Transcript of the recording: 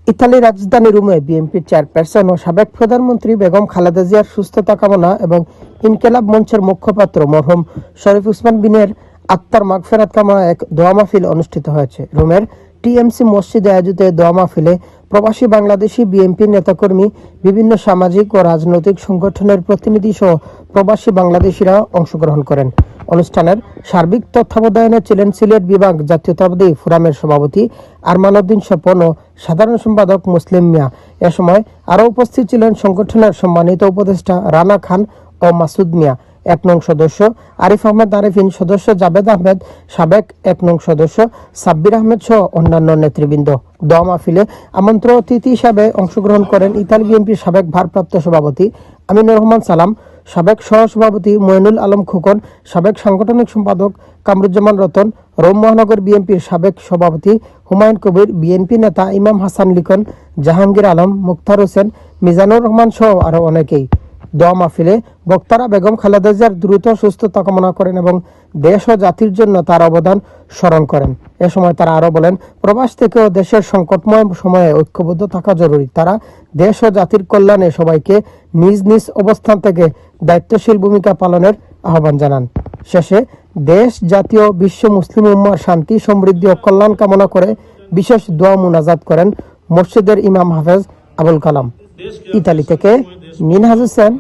ইতালির রাজধানী রোমে বিএনপির চেয়ারপারসন ও সাবেক প্রধানমন্ত্রী বেগম খালেদা জিয়ার সুস্থতা কামনা এবং ইনকিলাব মঞ্চের মুখপাত্র মরহুম শরীফ ওসমান বিনের আত্মার মাগফিরাত কামনা এক দোয়া মাহফিল অনুষ্ঠিত হয়েছে। রোমের টিএমসি মসজিদে আয়োজিত দোয়া মাহফিলে প্রবাসী বাংলাদেশি বিএনপির নেতাকর্মী, বিভিন্ন সামাজিক ও রাজনৈতিক সংগঠনের প্রতিনিধি সহ প্রবাসী বাংলাদেশিরা অংশগ্রহণ করেন। অনুষ্ঠানের সার্বিক তত্ত্বাবধানে ছিলেন সিলেট বিভাগ জাতীয়তাবাদী ফোরামের সভাপতি আরমান উদ্দিন স্বপন ও সাধারণ সম্পাদক মুসলিম মিয়া। এ সময় আরও উপস্থিত ছিলেন সংগঠনের সম্মানিত উপদেষ্টা রানা খান ও মাসুদ মিয়া, ১ নং সদস্য আরিফ আহমেদ আরিফিন, সদস্য জাবেদ আহমেদ, সাবেক ১ নং সদস্য সাব্বির আহমেদ সহ অন্যান্য নেতৃবৃন্দ। দোয়া মাহফিলে আমন্ত্রিত অতিথি হিসাবে অংশগ্রহণ করেন ইতালি বিএনপির সাবেক ভারপ্রাপ্ত সভাপতি আমিনুর রহমান সালাম, সাবেক সহসভাপতি মইনুল আলম খোকন, সাবেক সাংগঠনিক সম্পাদক কামরুজ্জামান রতন, রোম মহানগর বিএনপির সাবেক সভাপতি হুমায়ুন কবির, বিএনপি নেতা ইমাম হাসান লিখন, জাহাঙ্গীর আলম, মুখতার হোসেন, মিজানুর রহমান সহ আরও অনেকেই। দোয়া মাহফিলে বক্তারা বেগম খালেদা জিয়ার দ্রুত সুস্থতা কামনা করেন এবং দেশ ও জাতির জন্য তার অবদান স্মরণ করেন। এ সময় তারা আরও বলেন, প্রবাস থেকেও দেশের সংকটময় সময়ে ঐক্যবদ্ধ থাকা জরুরি। তারা দেশ ও জাতির কল্যাণে সবাইকে নিজ নিজ অবস্থান থেকে দায়িত্বশীল ভূমিকা পালনের আহ্বান জানান। শেষে দেশ, জাতীয়, বিশ্ব মুসলিম উম্মার শান্তি, সমৃদ্ধি ও কল্যাণ কামনা করে বিশেষ দোয়া মুনাজাত করেন মসজিদের ইমাম হাফেজ আবুল কালাম। ইতালি থেকে মিনহাজ হোসেন।